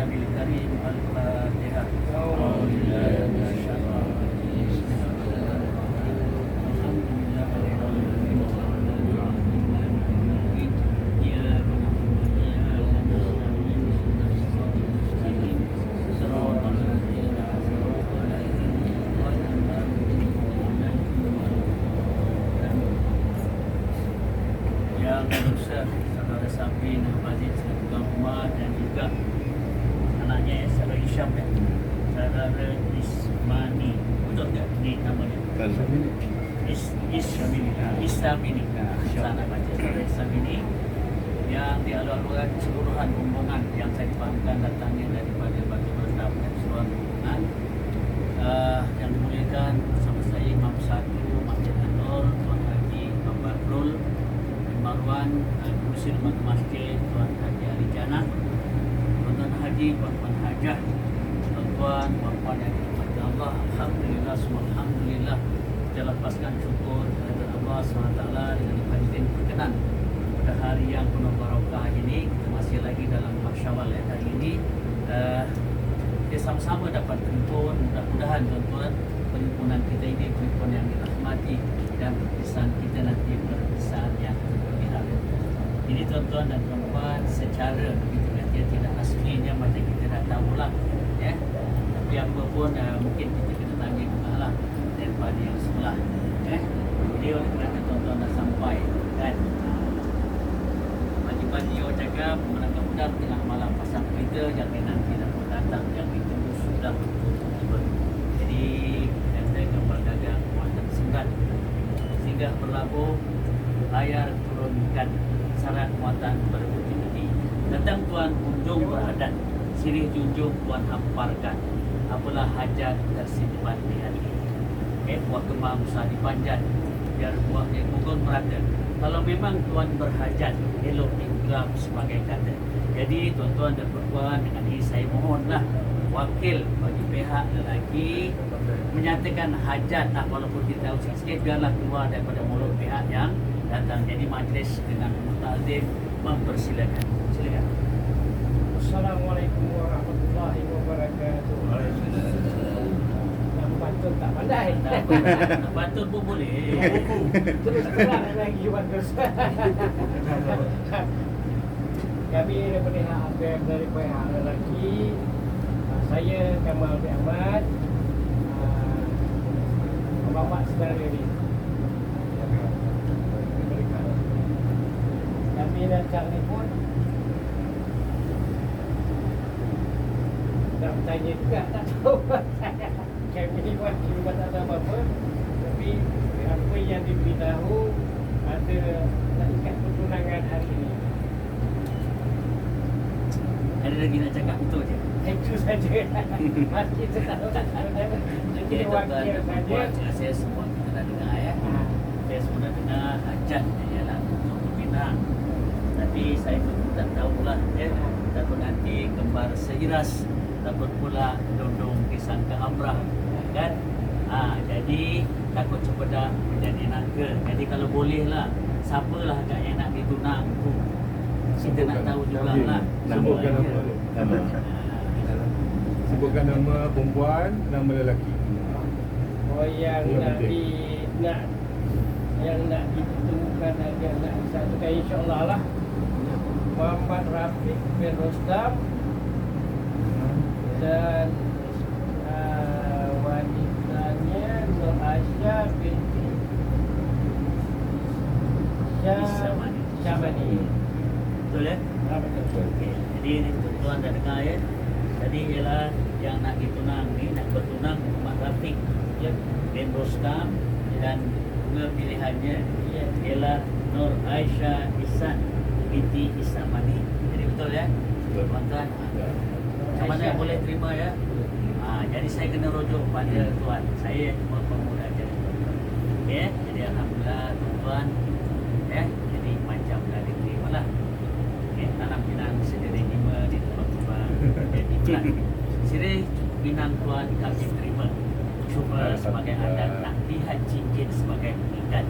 النبي الكريم الفاتحة. Yang berusaha saudara Safi, Aziz, Saudara Umar dan juga anaknya saudara Isyam ya. Saudara Ismani, betul tak ni namanya? Islamini. Sana baca saudara Islamini yang dialu-alukan keseluruhan rombongan yang saya dipahamkan datangnya daripada Batu Berendam dan seluruh rombongan yang dimuliakan bersama saya Imam Satu Masjid An-Nur, Tuan Haji Imam Badrul Marwan, Guru Silman Masjid Tuan Haji Ali Jana, Tuan Haji, Puan Hajah, Tuan Puan yang dirahmati Allah. Alhamdulillah, semua alhamdulillah. Kita lepaskan syukur kepada Allah SWT dengan dibanding berkenan pada hari yang penuh barakah ini. Kita masih lagi dalam Syawal ya hari ini. Kita sama-sama dapat berhimpun. Mudah-mudahan tuan-tuan perhimpunan kita ini perhimpunan yang dirahmati dan perpisahan kita nanti perpisahan yang berpihak. Ini tuan-tuan dan puan-puan secara dia tidak aslinya macam kita dah tahulah ya. Tapi apa pun mungkin kita kena tanya juga lah daripada yang sebelah ya. Jadi oleh kerana tuan-tuan dah sampai kan. Pagi-pagi orang cakap mudah-mudahan tengah malam pasang kereta jangan nanti dapat datang yang itu sudah tiba. Jadi yang saya gambar dagang muatan singkat sehingga berlabuh layar turunkan syarat muatan berbukti. Datang tuan kunjung beradat sirih junjung tuan hamparkan apalah hajat tersimpan di hati. Buah kembang usah dipanjat biar buahnya gugur merata. Kalau memang tuan berhajat elok diungkap sebagai kata. Jadi tuan-tuan dan puan dengan ini saya mohonlah wakil bagi pihak lelaki menyatakan hajat walaupun kita tahu sikit biarlah keluar daripada mulut pihak yang datang. Jadi majlis dengan mutazim mempersilakan. Silakan. Assalamualaikum warahmatullahi wabarakatuh. Nak patut tak pandai. Nak patut pun boleh. Terus terang lagi bagus. Kami daripada hampir dari pihak lelaki. Saya Kamal bin Ahmad. Bapak saudara ini. Kami datang ni pun nak bertanya juga, tak tahu saya. Kami ni buat tak tahu apa-apa. Tapi apa yang diberitahu ada nak ikat pertunangan hari ini. Ada lagi nak cakap betul je. Itu saja. Masih kita tahu tak tahu. Jadi tuan-tuan dan puan, saya semua kita dah dengar ya. Saya semua dah dengar hajat ialah untuk berpinang. Tapi saya pun tak tahulah ya. Takut nanti kembar seiras, takut pula dondong disangka amrah kan. Jadi takut cepeda menjadi naga. Jadi kalau bolehlah siapalah agak yang nak ditunang tu. Kita nak tahu jugalah. Sebutkan nama. Sebutkan nama perempuan, nama lelaki. Oh yang nak ditemukan aja nak disatukan insya-Allah lah. Muhammad Rafiq bin Rostam dan wanitanya Nur Aisyah binti Syamani. Betul ya? Betul. Okey. Jadi ini tuan dah dengar ya. Jadi ialah yang nak ditunang ni, nak bertunang Muhammad Rafiq bin Rostam dan bunga pilihannya ialah Nur Aisyah Ihsan binti Islamani. Jadi betul ya? Betul. Tuan-tuan. Macam mana yang boleh terima ya? Jadi saya kena rujuk pada tuan. Saya cuma pemuda aja. Okey, jadi alhamdulillah tuan-tuan ya. Jadi macam dah diterima lah. Okey, tanam pinang sendiri lima di tempat-tempat jadi bulan. Sirih pinang tuan kami terima. Cuba sebagai adat nak lihat cincin sebagai pengikat.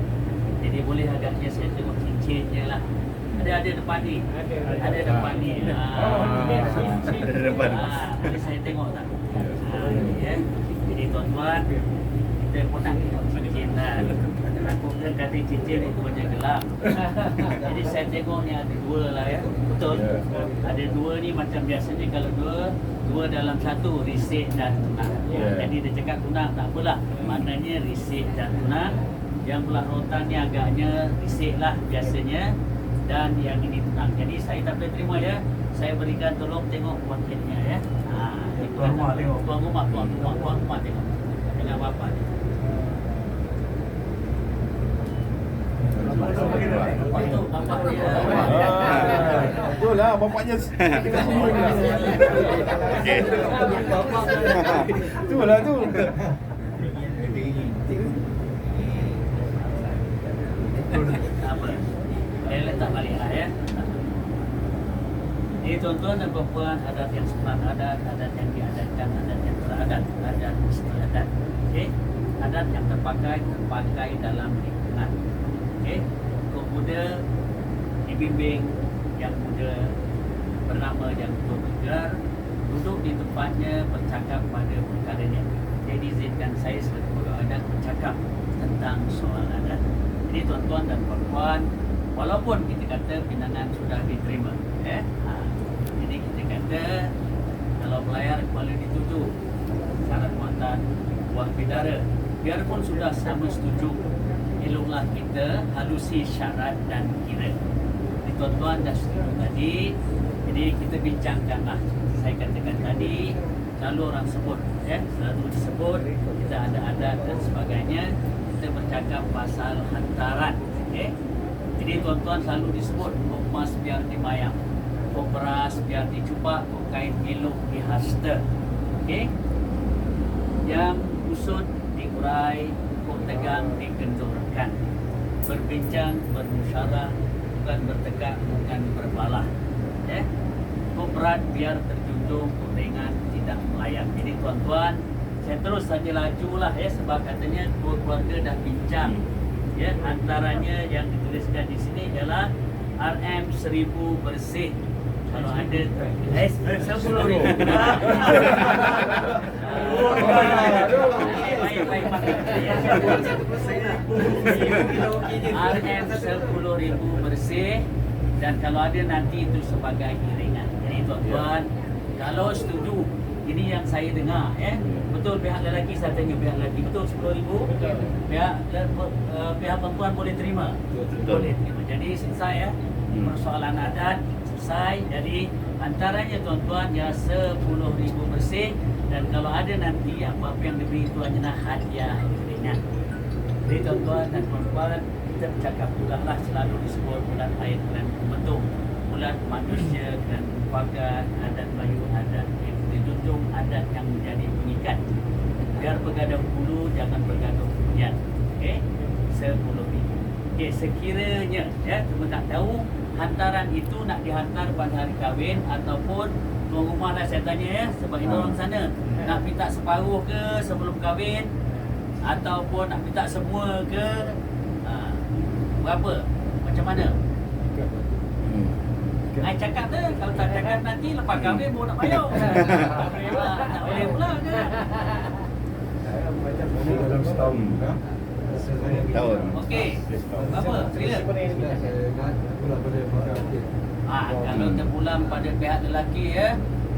Jadi boleh agaknya saya tengok cincinnya lah. Ada depan ni. Ada depan ni. Ada depan. Jadi saya tengok tak. Ya. Jadi tuan-tuan, kita pun nak tengok cincin lah. Aku kan kata cincin rupanya gelap. Jadi saya tengok ni ada dua lah ya. Betul. Ada dua ni macam biasanya kalau dua dalam satu, risik dan tunang. Jadi dia cakap tunang tak apalah. Maknanya risik dan tunang. Yang belah rotan ni agaknya risik lah biasanya. Dan yang ini tunang. Jadi saya tak boleh terima ya. Saya berikan tolong tengok wakilnya ya. Tuan rumah tengok. Tuan rumah tengok. Dengan bapa ni. Bapa dia. Betul lah, bapaknya kita semua ni. Tu lah tu. Apa? Dia letak balik lah ya. Jadi tuan-tuan dan puan-puan, adat yang sebenar adat yang diadatkan, adat yang teradat, adat istiadat. Okey, adat yang terpakai dalam lingkungan. Okey, pemuda dibimbing, yang muda bernama yang Tuan duduk di tempatnya bercakap pada perkaranya. Jadi izinkan saya sebagai pegawai adat bercakap tentang soal adat. Jadi tuan-tuan dan puan-puan, walaupun kita kata pinangan sudah diterima, jadi kita kata kalau belayar kepala dituju, syarat muatan buah bidara, biarpun sudah sama setuju, eloklah kita halusi syarat dan kira. Jadi tuan-tuan dah setuju tadi, jadi kita bincangkanlah. Saya katakan tadi, selalu orang sebut, selalu disebut kita ada adat dan sebagainya. Kita bercakap pasal hantaran. Jadi tuan-tuan selalu disebut kok emas biar dimayang, kok beras biar dicupak, kok kain elok dihasta. Yang usut diurai, kok tegang digendurkan. Berbincang, bermusyawarah, bukan bertegak, bukan berbalah. Kok berat biar terjunjung, kok ringan tidak melayang. Jadi tuan-tuan, saya terus saja lajulah sebab katanya dua keluarga dah bincang. Antaranya yang dituliskan di sini ialah RM 1000 bersih. Kalau ada 10,000. Baik. RM 10,000 bersih. Dan kalau ada nanti itu sebagai iringan. Jadi tuan-tuan, kalau setuju, ini yang saya dengar, betul pihak lelaki, saya tanya pihak lelaki, betul 10,000? Pihak perempuan boleh terima? Boleh terima. Jadi selesai persoalan adat selesai. Jadi antaranya tuan-tuan ya 10,000 bersih, dan kalau ada nanti apa-apa yang diberi itu hanyalah hadiah iringan. Jadi tuan-tuan dan puan-puan, kita bercakap pula lah selalu disebut bulan air, bulan Metung, bulan manusia dan merupakan adat Melayu, adat yang dijunjung, adat yang menjadi pengikat. Biar bergaduh dulu, jangan bergaduh kemudian. 10,000. Sekiranya cuma tak tahu hantaran itu nak dihantar pada hari kahwin ataupun tuan rumah dah saya tanya sebab itu orang sana nak minta separuh ke sebelum kahwin ataupun nak minta semua ke, berapa, macam mana? Saya cakap tu, kalau tak cakap nanti lepas kahwin baru nak bayar. Tak boleh pula ke? Dalam setahun. Tahun. Okey. Apa? Bila? Kalau terpulang pada pihak lelaki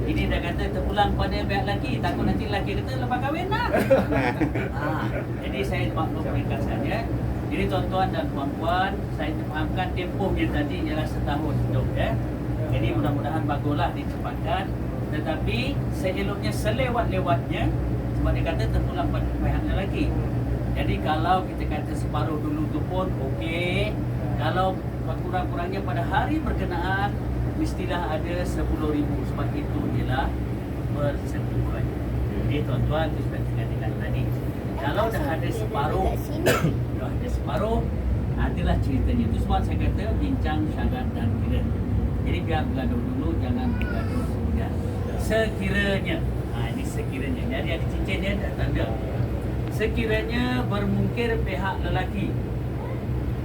ini dah kata terpulang pada pihak lelaki, takut nanti lelaki kata lepas kahwin lah. Jadi saya maklum ringkaskan Jadi tuan-tuan dan puan-puan, saya fahamkan tempohnya tadi ialah setahun hidup Jadi mudah-mudahan baguslah dicepatkan. Tetapi seeloknya selewat-lewatnya, sebab dia kata terpulang pada pihak lelaki. Jadi kalau kita kata separuh dulu tu pun okey. Kalau kurang-kurangnya pada hari berkenaan mestilah ada 10,000, sebab itu ialah persetujuan. Jadi tuan-tuan, itu seperti katakan tadi, kalau dah ada separuh, adalah ceritanya. Itu sebab saya kata bincang, syarat dan kira. Jadi biar bergaduh dulu, jangan bergaduh kemudian. Sekiranya, ini sekiranya. Jadi ada cincin dia, ada tanda. Sekiranya bermungkir pihak lelaki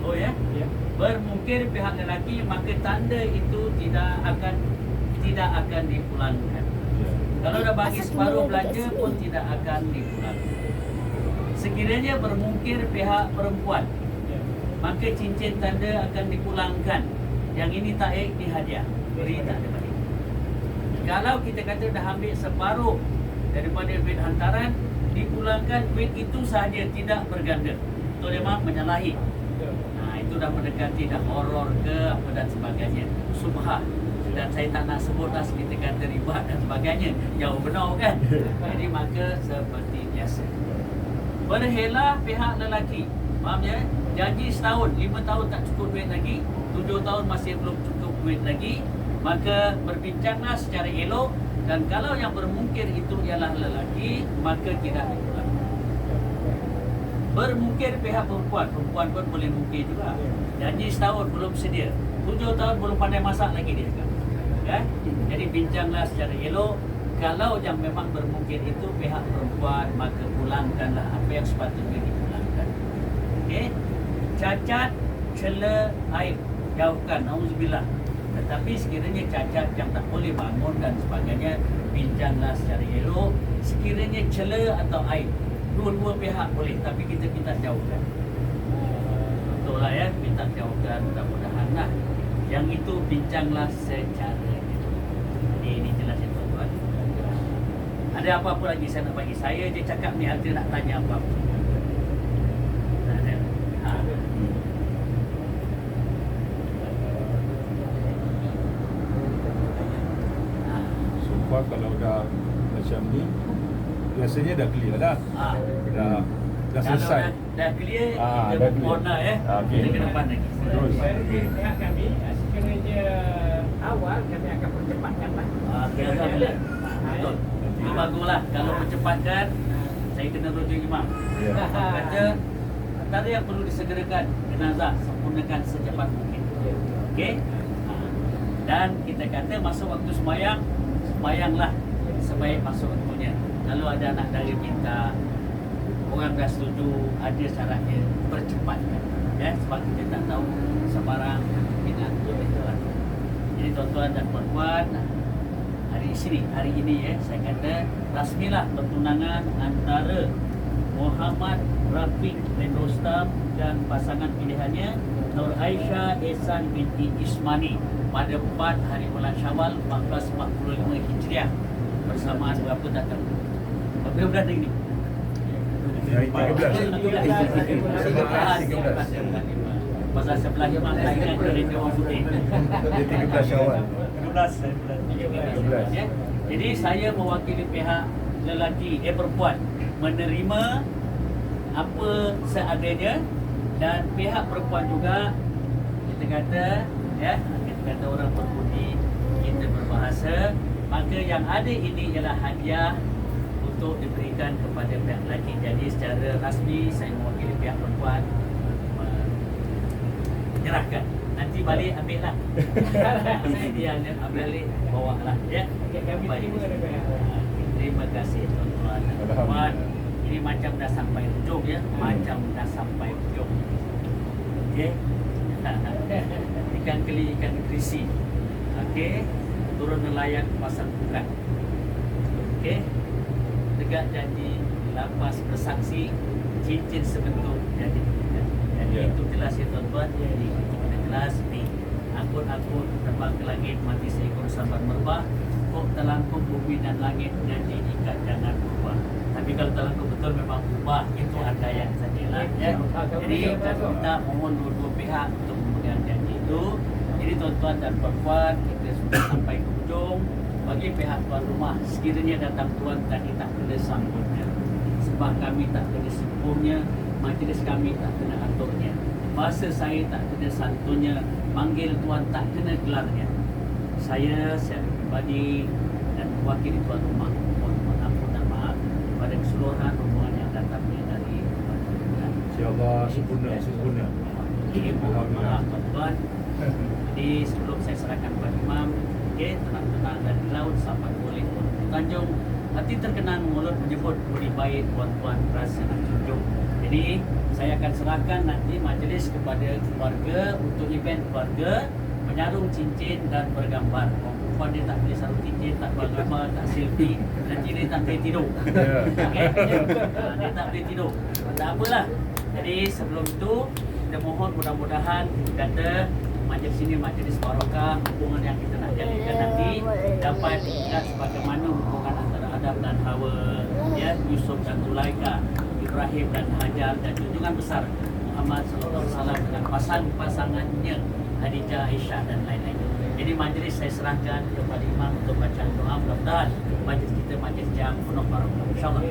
Oh ya. Ya. Bermungkir pihak lelaki, maka tanda itu tidak akan dipulangkan. Kalau dah bagi separuh belanja pun tidak akan dipulangkan. Sekiranya bermungkir pihak perempuan, Ya. maka cincin tanda akan dipulangkan. Yang ini taik di hadiah, beri tak ada balik. Kalau kita kata dah ambil separuh daripada duit hantaran, dipulangkan duit itu sahaja, tidak berganda. Itu memang menyalahi. Betul. Nah, itu dah mendekati dah horor ke apa dan sebagainya, subhah. Dan saya tak nak sebutlah kita kata riba dan sebagainya, jauh benar kan. Jadi maka seperti biasa, berhelah pihak lelaki, faham ya, janji setahun, 5 tahun tak cukup duit lagi, 7 tahun masih belum cukup duit lagi, maka berbincanglah secara elok. Dan kalau yang bermungkir itu ialah lelaki, maka tidak dipulangkan. Bermungkir pihak perempuan pun boleh mungkir juga. Janji setahun belum sedia, 7 tahun belum pandai masak lagi dia kan. Jadi bincanglah secara elok. Kalau yang memang bermungkir itu pihak perempuan, maka pulangkanlah apa yang sepatutnya dipulangkan. Okey. Cacat, cela, aib, jauhkan, auzubillah. Tetapi sekiranya cacat yang tak boleh bangun dan sebagainya, bincanglah secara elok. Sekiranya cela atau aib, dua-dua pihak boleh, tapi kita minta jauhkan. Betul lah ya, minta jauhkan, mudah-mudahan lah. Yang itu bincanglah secara elok. Ini jelas ya tuan-tuan. Ada apa-apa lagi saya nak bagi? Saya je cakap ni, ada nak tanya apa-apa? Tak ada. Ha. Ha. Sumpah kalau dah macam ni, biasanya dah clear dah. Ha. Dah Kalau selesai. dah clear, Ah, kita dah move clear. on lah ya. Okey. Kita ke depan lagi. Terus. Bagi pihak kami, sekiranya awal kami akan percepatkan lah. Alhamdulillah. Betul. Itu baguslah. Kalau percepatkan, saya kena rujuk imam. Ya. Kata, antara yang perlu disegerakan jenazah, sempurnakan secepat mungkin. Okey? Ha. Dan kita kata masa waktu sembayanglah sebaik masa waktunya. Kalau ada anak dara minta, orang dah setuju, ada syaratnya, percepatkan. Ya, sebab kita tak tahu sebarang minat tuan-tuan. Jadi tuan-tuan dan puan-puan, hari ini ya, saya kata rasmilah pertunangan antara Muhammad Rafiq bin Rostam dan pasangan pilihannya Nur Aisyah Ehsan binti Ismani pada 4 hari bulan Syawal 1445 Hijriah bersamaan berapa tak tahu. Berapa bulan ini? Hari 13. 13. Pasal sebelah memang lainkan kereta orang putih. Dia 13 Syawal. 13. Ya. Jadi saya mewakili pihak lelaki, perempuan menerima apa seadanya, dan pihak perempuan juga kita kata ya, kita kata orang berbudi, kita berbahasa, maka yang ada ini ialah hadiah untuk diberikan kepada pihak lelaki. Jadi secara rasmi saya mewakili pihak perempuan menyerahkan. Nanti balik ambil lah. Dia ambil balik, bawa lah ya. Kami terima dengan Terima kasih tuan-tuan dan puan. Ini macam dah sampai hujung ya, macam dah sampai hujung. Okey. Ikan keli, ikan kerisi. Okey. Turun nelayan pasang bukan. Okey. Tegak janji, lapas bersaksi, cincin sebentuk jadi bukan. Jadi Ya. itu jelas ya tuan-tuan. Jadi kita jelas ni. Akun-akun terbang ke langit, mati seekor sabar merbah. Kok telangkup bumi dan langit, janji ikat jangan berubah. Tapi kalau telangkup betul memang ubah, itu andaian sajalah ya. Jadi kita minta mohon dua-dua pihak untuk memegang janji itu. Jadi tuan-tuan dan puan-puan, kita sudah sampai ke ujung. Bagi pihak tuan rumah, sekiranya datang tuan tadi tak kena sambutnya, sebab kami tak kena sempurnya, majlis kami tak kena aturnya, bahasa saya tak kena santunnya, manggil tuan tak kena gelarnya. Saya secara pribadi dan mewakili tuan rumah mohon ampun dan maaf kepada keseluruhan rombongan yang datangnya dari tuan. InsyaAllah sempurna. Ini mohon maaf tuan-tuan. Jadi sebelum saya serahkan kepada imam, okey, tenang-tenang dari laut sampai boleh Tanjung, hati terkenang mulut menyebut budi baik tuan-tuan rasa nak junjung. Jadi saya akan serahkan nanti majlis kepada keluarga untuk event keluarga menyarung cincin dan bergambar. Perempuan dia tak boleh sarung cincin, tak bergambar, tak selfie, nanti dia tak boleh tidur. Ya. Okey? Dia tak boleh tidur. Tak apalah. Jadi sebelum itu kita mohon mudah-mudahan kata majlis ini majlis barakah, hubungan yang kita nak jadikan nanti dapat diingat sebagaimana hubungan antara Adam dan Hawa, ya, Yusuf dan Zulaikha, Ibrahim dan Hajar, dan junjungan besar Muhammad sallallahu alaihi wasallam dengan pasangannya Khadijah, Aisyah dan lain-lain. Jadi majlis saya serahkan kepada imam untuk bacaan doa, mudah-mudahan majlis kita majlis yang penuh barakah insyaallah.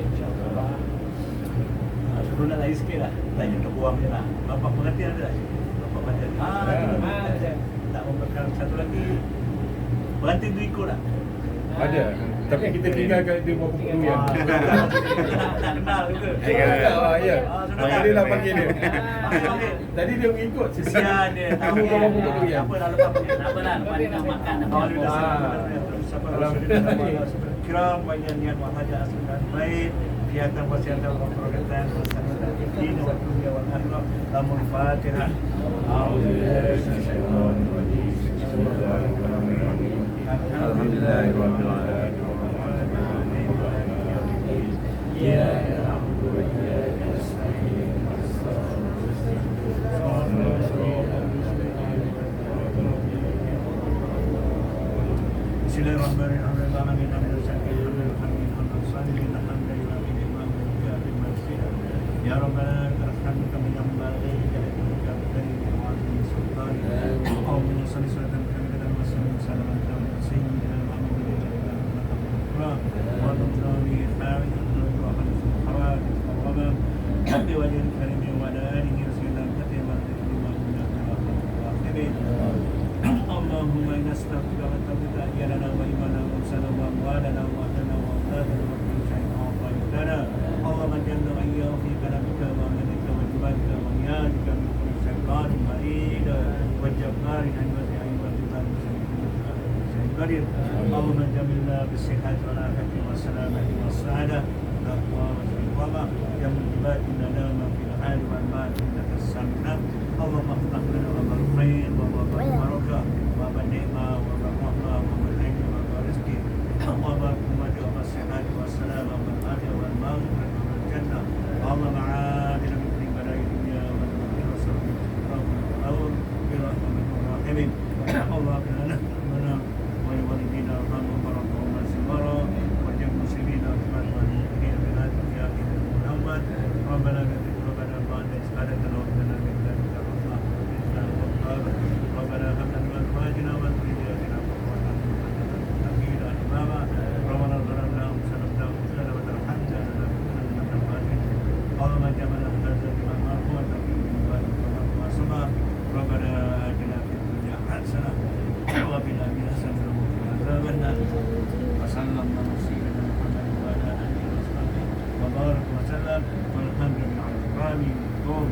Sebelum nak lagi sikit lah, tanya untuk buang je lah. Bapak pengertian ada tak? Bapak baca. Tak memberikan satu lagi. Berhenti tu ikut tak? Ada. Tapi kita tinggalkan dia berapa puluh yang. Nak kenal juga. Ya. Boleh lah panggil dia. Panggil. Tadi dia mengikut. Kesian dia. Tahu berapa puluh yang. Apa dah lepas ni? Apa lah, lepas ni nak makan nak Oh, makan. Kiram banyak niat wahajah asal baik kegiatan persiapan pergatan masyarakat ini waktu dia wahajah lamun Fatihah. Alhamdulillahirabbil alamin. Ya Ya Rabbana terhamdu kami yang balik Allahumma salli salatan kamilatan wa sallim salaman kamilatan sayyidina Muhammadin wa ala بوجه الكريم وعلى آله وسلم كتيبا اللهم إنا نستغفرك ونتوب أجلنا وإيمانا وأنسانا وأموالنا وأهلنا وأولادنا وكل شيء أعطيتنا اللهم اجعلنا وإياه في كلامك وأمانك وجبالك وميادك من كل شيطان مريد والجبار عن وزع والجبال قدير اللهم جملنا بالصحة والعافية والسلامة والسعادة والتقوى والإقامة يا مجيبات لنا ما في الحال والمال إنك السميع اللهم افتح لنا باب الخير وباب البركة وباب النعمة وباب الرحمة وباب العلم وباب الرزق وباب القوة وباب الصحة والسلامة والعافية والمغفرة والجنة اللهم عافنا من كل بلاء الدنيا والآخرة وسلم ربنا برحمتك الراحمين اللهم لنا ولوالدينا ارحمهم وارحمهم صغارا وجميع المسلمين اجمعين والمؤمنين بهذه الحياه محمد ربنا لا تزغ قلوبنا بعد إذ هديتنا وهب لنا من لدنك رحمة إنك أنت الوهاب ربنا هب لنا من أزواجنا وذرياتنا قرة أعين إماما ربنا ظلمنا أنفسنا وإن لم ترحمنا لنكونن من الخاسرين اللهم اجعلنا هذا بما معروف وتقيم بارك وما صبر ربنا آتنا في الدنيا حسنة وفي الآخرة حسنة عذاب النار وصلى الله على سيدنا محمد وعلى اله وصحبه وبارك وسلم والحمد لله رب العالمين قوم